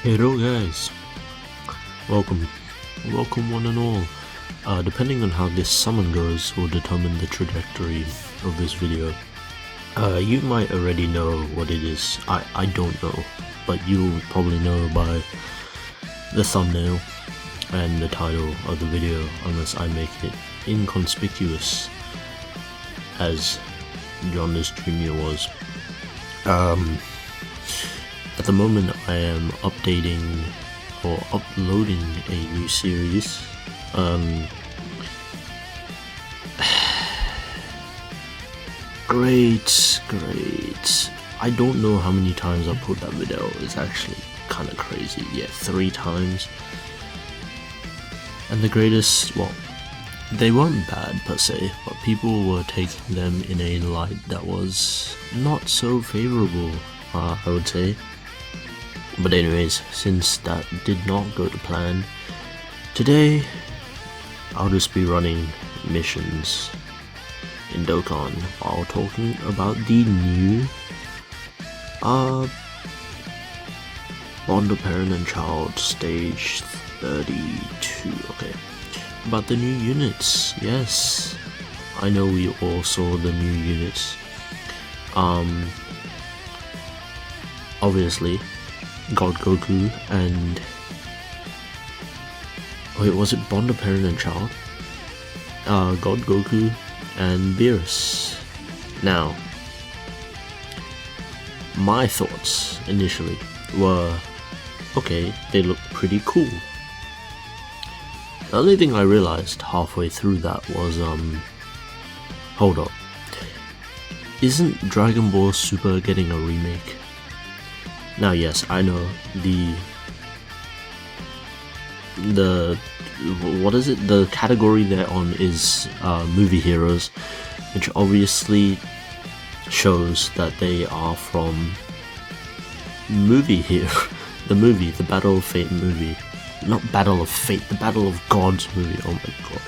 Hello guys, welcome one and all. Depending on how this summon goes will determine the trajectory of this video. You might already know what it is, I don't know, but you'll probably know by the thumbnail and the title of the video unless I make it inconspicuous as Jonas Jr. was. At the moment I am updating or uploading a new series. Great. I don't know how many times I put that video. It's actually kind of crazy. Yeah, 3 times. And the greatest, well, they weren't bad per se, but people were taking them in a light that was not so favorable, I would say. But anyways, since that did not go to plan, today I'll just be running missions in Dokkan while talking about the new Bond of Parent and Child Stage 32. Okay, about the new units. Yes, I know we all saw the new units. Obviously God Goku and wait, was it Bond of Parent and Child? God Goku and Beerus. Now, my thoughts initially were, okay, they look pretty cool. The only thing I realized halfway through that was, hold up, isn't Dragon Ball Super getting a remake? Now yes, I know the what is it? The category they're on is movie heroes, which obviously shows that they are from movie hero, the movie, the Battle of Fate movie, not Battle of Fate, the Battle of Gods movie. Oh my god,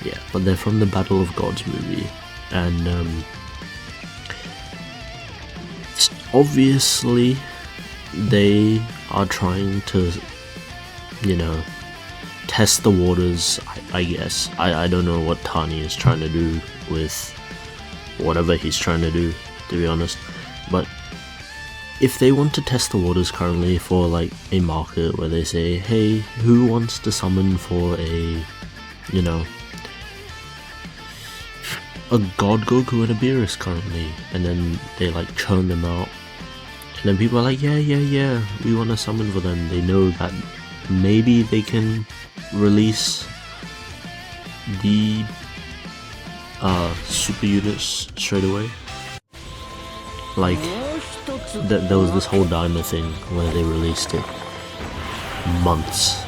yeah, but they're from the Battle of Gods movie, and obviously they are trying to, test the waters, I guess. I don't know what Tani is trying to do with whatever he's trying to do, to be honest. But if they want to test the waters currently for like a market where they say, hey, who wants to summon for a God Goku and a Beerus currently, and then they like churn them out. And then people are like, yeah, we want to summon for them. They know that maybe they can release the super units straight away. Like, there was this whole Daima thing where they released it months,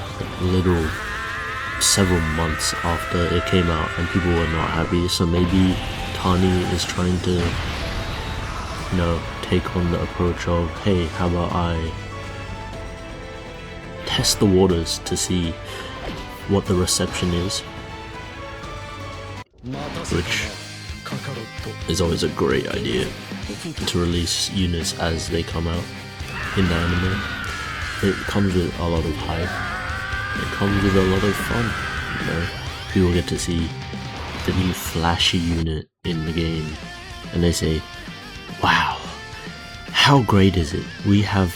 several months after it came out, and people were not happy. So maybe Tani is trying to, take on the approach of, hey, how about I test the waters to see what the reception is, which is always a great idea, to release units as they come out in the anime. It comes with a lot of hype, it comes with a lot of fun, people get to see the new flashy unit in the game, and they say, wow, how great is it? We have,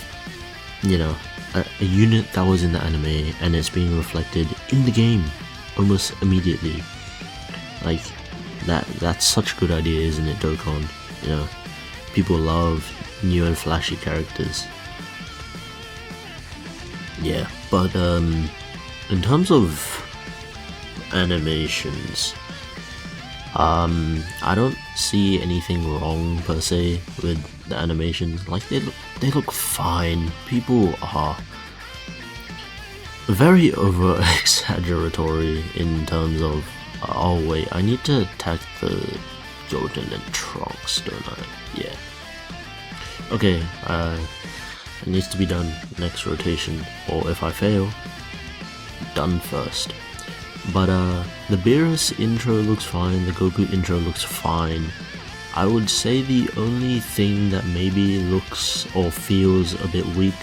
a unit that was in the anime and it's being reflected in the game almost immediately. Like, that's such a good idea, isn't it, Dokkan? People love new and flashy characters. Yeah, but in terms of animations, I don't see anything wrong per se with the animations. Like, they look fine. People are very over exaggeratory in terms of, oh wait, I need to attack the Goten and Trunks, don't I? Yeah. Okay, it needs to be done next rotation, or if I fail, done first. But the Beerus intro looks fine, the Goku intro looks fine. I would say the only thing that maybe looks or feels a bit weak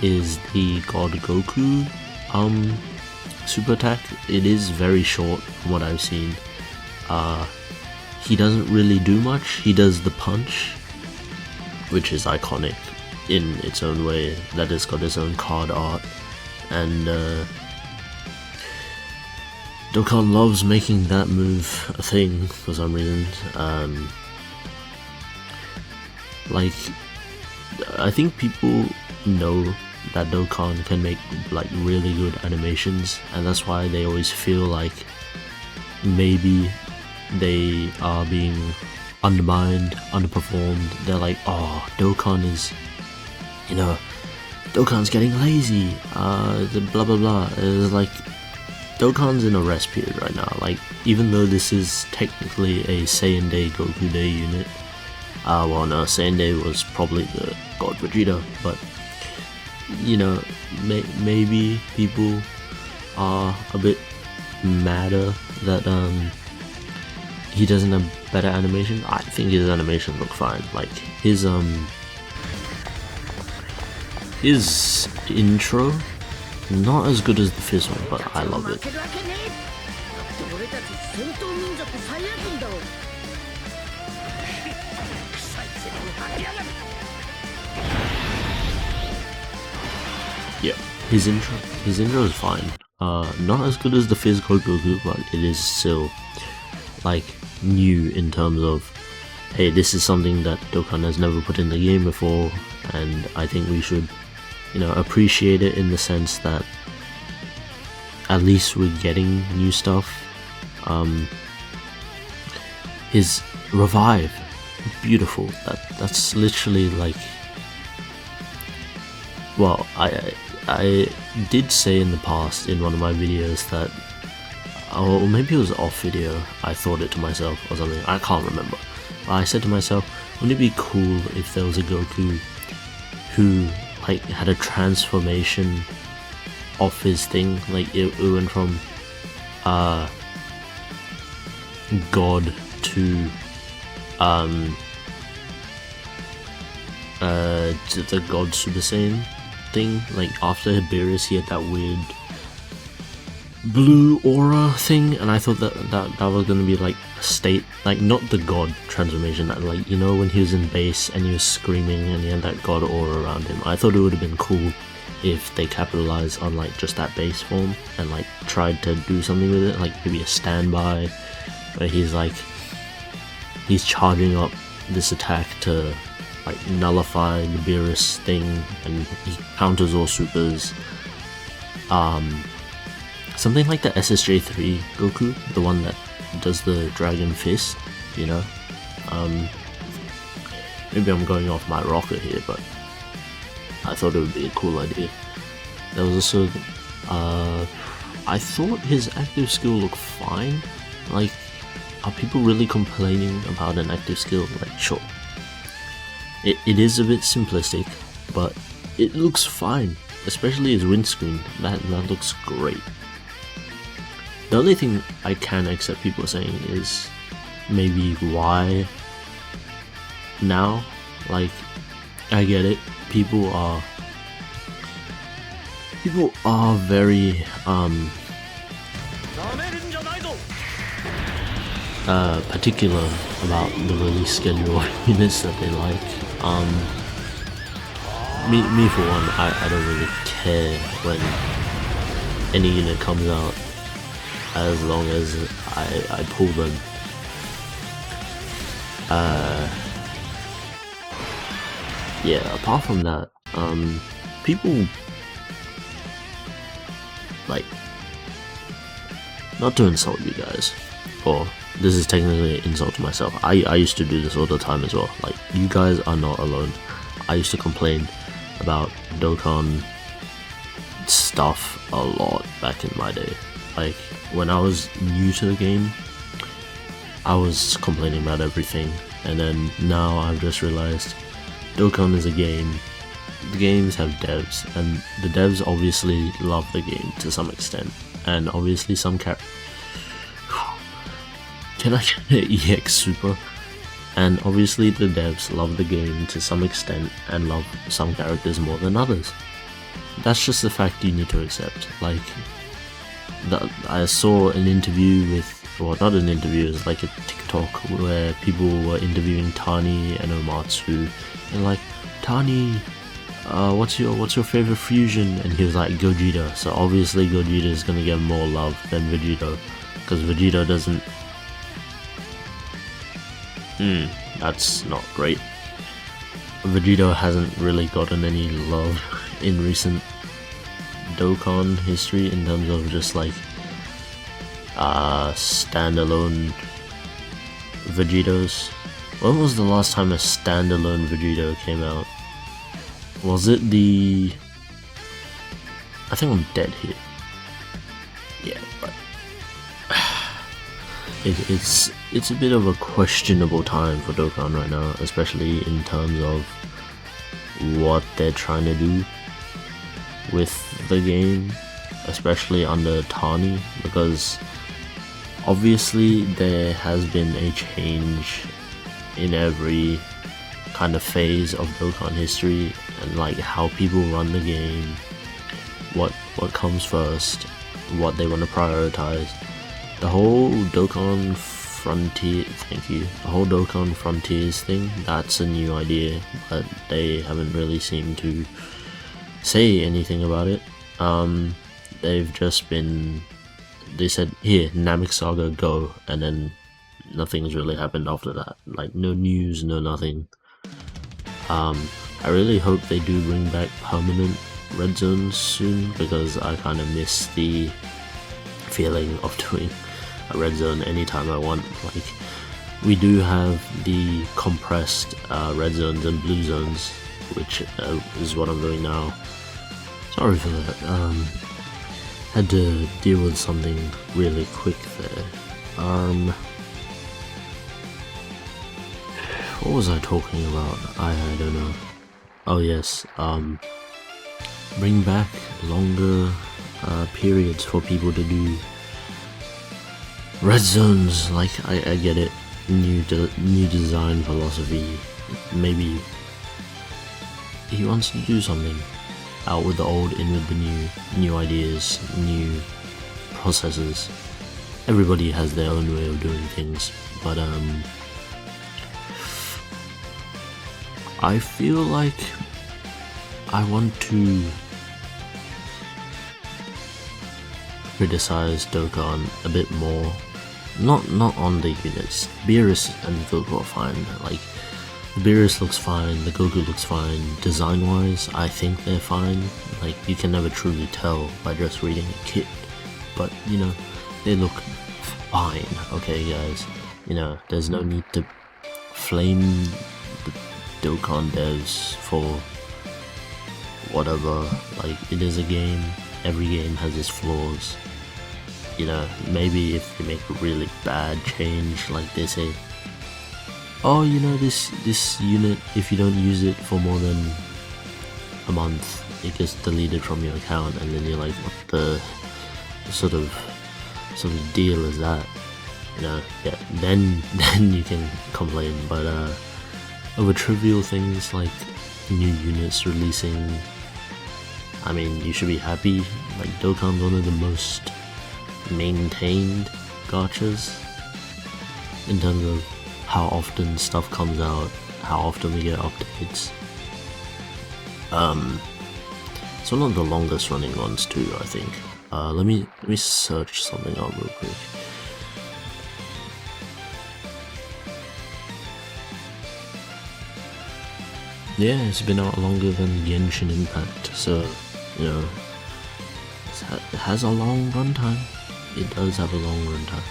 is the God Goku super attack. It is very short from what I've seen. He doesn't really do much. He does the punch, which is iconic in its own way, that it's got its own card art, and Dokkan loves making that move a thing for some reason. Like, I think people know that Dokkan can make like really good animations, and that's why they always feel like maybe they are being undermined, underperformed. They're like, oh, Dokkan is, you know, Dokkan's getting lazy, blah blah blah. It's like, Dokkan's in a rest period right now. Like, even though this is technically a Saiyan Day Goku Day unit, well no, Saiyan Day was probably the God Vegeta, but you know, maybe people are a bit madder that he doesn't have better animation. I think his animations look fine. Like his intro, not as good as the Fizz one, but I love it. Yeah, his intro is fine. Not as good as the Fizz God Goku, but it is still like new in terms of, hey, this is something that Dokkan has never put in the game before, and I think we should, you know, appreciate it in the sense that at least we're getting new stuff. His revive, beautiful. That's literally like, well, I did say in the past in one of my videos that, or maybe it was off video, I thought it to myself or something, I can't remember, but I said to myself, wouldn't it be cool if there was a Goku who like had a transformation of his thing, like it went from God to the God Super Saiyan thing. Like after Hibirus he had that weird blue aura thing, and I thought that was gonna be like a state, like not the God transformation, that, like, you know, when he was in base and he was screaming and he had that God aura around him. I thought it would have been cool if they capitalized on like just that base form and like tried to do something with it, like maybe a standby where he's charging up this attack to like nullify the Beerus thing, and he counters all supers. Something like the SSJ3 Goku, the one that does the Dragon Fist, you know. Maybe I'm going off my rocker here, but I thought it would be a cool idea. There was also, I thought his active skill looked fine. Like, are people really complaining about an active skill? Like, sure, it is a bit simplistic, but it looks fine. Especially his windscreen, that looks great. The only thing I can accept people saying is maybe why now. Like, I get it. People are very particular about the release schedule of units that they like. Me for one, I don't really care when any unit comes out, as long as I pull them. Yeah, apart from that, people, like, not to insult you guys, or this is technically an insult to myself, I used to do this all the time as well. Like, you guys are not alone. I used to complain about Dokkan stuff a lot back in my day. Like, when I was new to the game, I was complaining about everything, and then now I've just realized Dokkan is a game. The games have devs, and the devs obviously love the game to some extent, and obviously some can I get an EX Super? And obviously the devs love the game to some extent and love some characters more than others. that's just the fact you need to accept. Like, I saw an interview with, well, not an interview, it was like a TikTok where people were interviewing Tani and Omatsu, and like, Tani, what's your favorite fusion? And he was like, Gogeta. So obviously Gogeta is gonna get more love than Vegito, because Vegito doesn't. That's not great. Vegito hasn't really gotten any love in recent Dokkan history in terms of just like standalone Vegitos. When was the last time a standalone Vegito came out? Was it the... I think I'm dead here. Yeah, but it's a bit of a questionable time for Dokkan right now, especially in terms of what they're trying to do with the game, especially under Tani, because obviously there has been a change in every kind of phase of Dokkan history, and like how people run the game, what comes first, what they want to prioritize. The whole Dokkan Frontier, the whole Dokkan Frontiers thing, that's a new idea, but they haven't really seemed to say anything about it. They've just been, they said, here, Namek Saga, go, and then nothing's really happened after that. Like, no news, no nothing. I really hope they do bring back permanent red zones soon, because I kind of miss the feeling of doing a red zone anytime I want. Like, we do have the compressed red zones and blue zones, which is what I'm doing now. Sorry for that. Had to deal with something really quick there. What was I talking about? I don't know. Oh yes, bring back longer periods for people to do red zones. Like, I get it, new design philosophy. Maybe he wants to do something. Out with the old, in with the new ideas, new processes. Everybody has their own way of doing things, but I feel like I want to criticize Dokkan a bit more. Not on the units. Beerus and Goku are fine. Like, the Beerus looks fine, the Goku looks fine. Design wise, I think they're fine. Like, you can never truly tell by just reading a kit. But, you know, they look fine, okay guys? You know, there's no need to flame the Dokkan devs for whatever. Like, it is a game. Every game has its flaws. You know, maybe if they make a really bad change, like they say, oh, you know, this unit, if you don't use it for more than a month, it gets deleted from your account, and then you're like, what the sort of deal is that? You know, yeah, then you can complain. But over trivial things like new units releasing, I mean, you should be happy. Like, Dokkan's one of the most maintained gachas in terms of how often stuff comes out, how often we get updates. It's one of the longest running ones too, I think. Let me search something out real quick. Yeah, it's been out longer than Genshin Impact, so, you know, it has a long runtime. It does have a long runtime.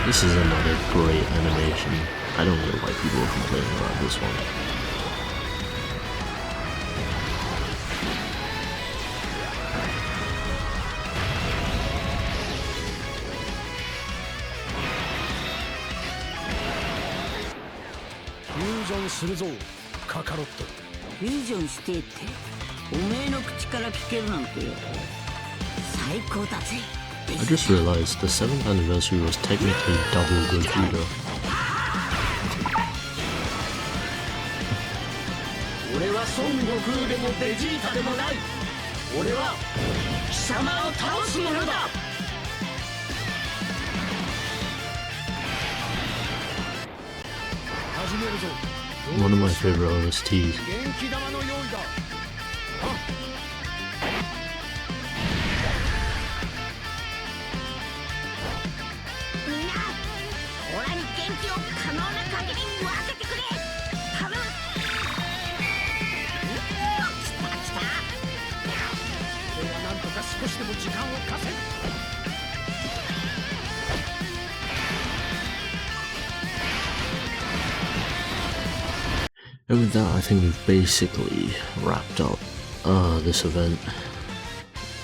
This is another great animation. I don't know why people are complaining about this one. I just realized the 7th anniversary was technically double Gogeta. 俺は孫悟空でもベジータでもない。俺は貴様を倒す者だ。 One of my favorite OSTs. 元気玉の用意だ。みんな、オラに元気を可能な限り分けてくれ。頼む。来た来た。俺はなんとか少しでも時間を稼ぐ。 And with that, I think we've basically wrapped up this event.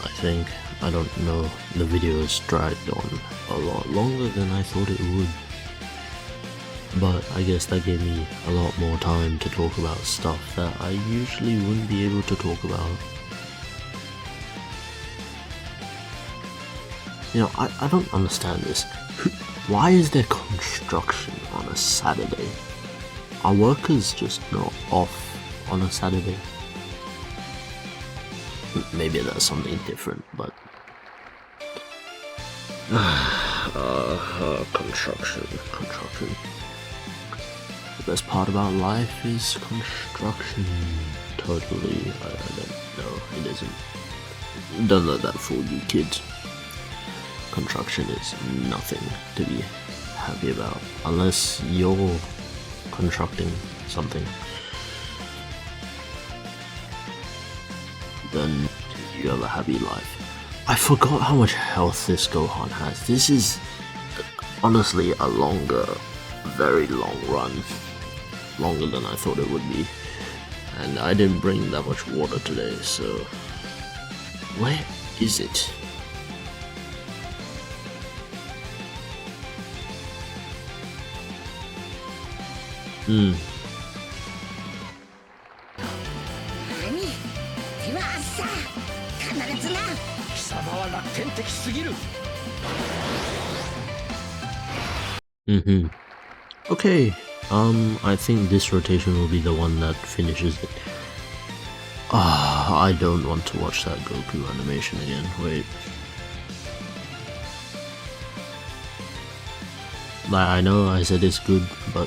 I think, I don't know, the video has dragged on a lot longer than I thought it would. But I guess that gave me a lot more time to talk about stuff that I usually wouldn't be able to talk about. You know, I don't understand this. Why is there construction on a Saturday? Are workers just not off on a Saturday? Maybe that's something different, but... construction. The best part about life is construction. Totally, I don't know, it isn't. Don't let that fool you, kids. Construction is nothing to be happy about, unless you're constructing something. Then you have a happy life. I forgot how much health this Gohan has. This is honestly a very long run. Longer than I thought it would be. And I didn't bring that much water today, so... Where is it? Hmm. 何？ではさ、必ずな。貴様は楽天的すぎる。 Okay, I think this rotation will be the one that finishes it. I don't want to watch that Goku animation again. Wait. Like, I know I said it's good, but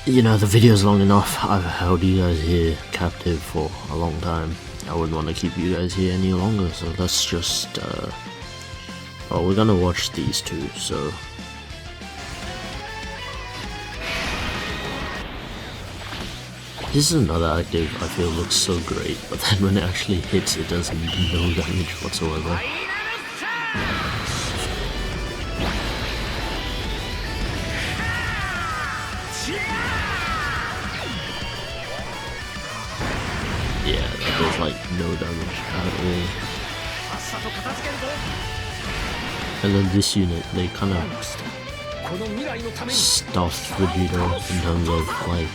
you know, the video's long enough. I've held you guys here captive for a long time. I wouldn't want to keep you guys here any longer, so let's just, well, we're gonna watch these two, so... This is another active I feel looks so great, but then when it actually hits, it does no damage whatsoever. Yeah, that does like no damage at all. And then this unit, they kind of stuffed Vegeta in terms of like,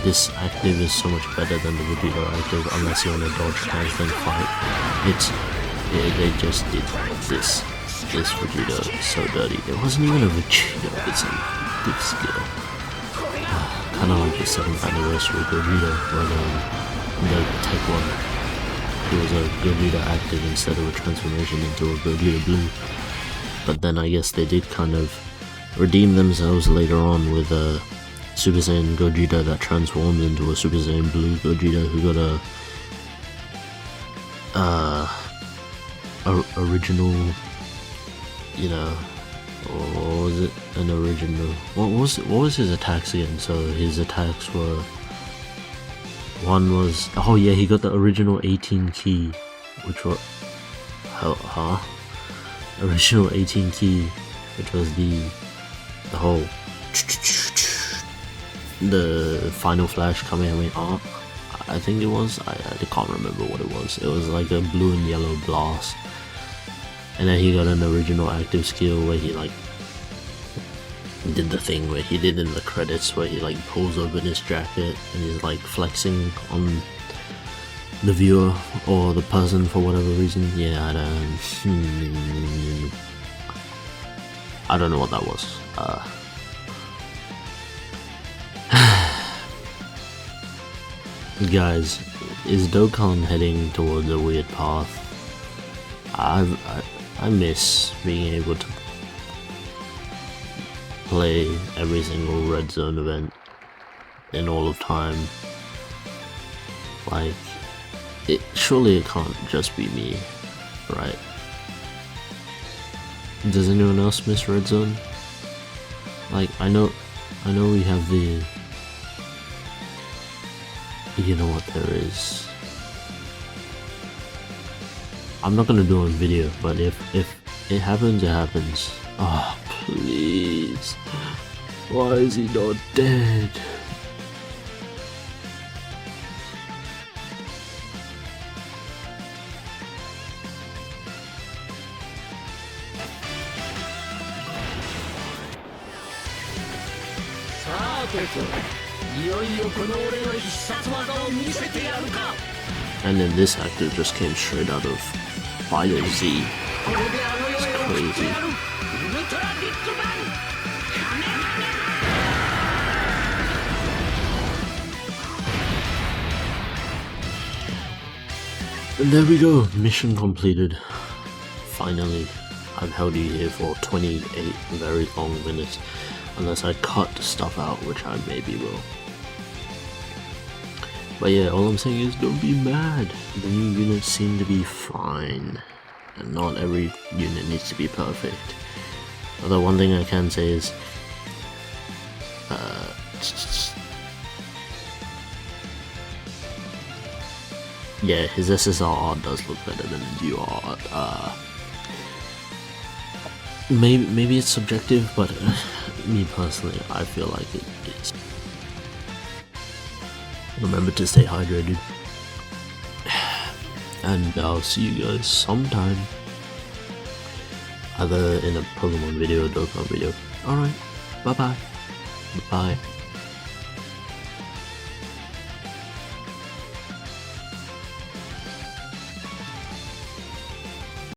this active is so much better than the Vegeta active unless you want to dodge times then fight. They just did this Vegeta so dirty. It wasn't even a Vegeta, it's a good skill. Kind of like the 7th anniversary Gogeta when the Tech 1, it was a Gogeta active instead of a transformation into a Gogeta Blue. But then I guess they did kind of redeem themselves later on with a Super Saiyan Gogeta that transformed into a Super Saiyan Blue Gogeta who got a original, you know, or was it an original? What was his attacks again? So his attacks were, one was, oh yeah, he got the original 18 key, which was, original 18 key, which was the whole the final flash Kamehameha, I think it was. I can't remember what it was. It was like a blue and yellow blast, and then he got an original active skill where he like did the thing where he did in the credits where he like pulls open his jacket and he's like flexing on the viewer or the person for whatever reason. Yeah, I don't know what that was. Guys, is Dokkan heading towards a weird path? I miss being able to play every single Red Zone event in all of time. Like, surely it can't just be me, right? Does anyone else miss Red Zone? Like, I know we have the, you know what there is. I'm not gonna do it on video, but if it happens, it happens. Oh, please. Why is he not dead? And then this actor just came straight out of Fire Z. It's crazy. And there we go, mission completed. Finally, I've held you here for 28 very long minutes, unless I cut stuff out, which I maybe will. But yeah, all I'm saying is don't be mad. The new units seem to be fine, and not every unit needs to be perfect. Although one thing I can say is, yeah, his SSR art does look better than his UR art. Maybe it's subjective, but me personally, I feel like it is. Remember to stay hydrated, and I'll see you guys sometime, either in a Pokemon video or Dokkan video. Alright, bye bye.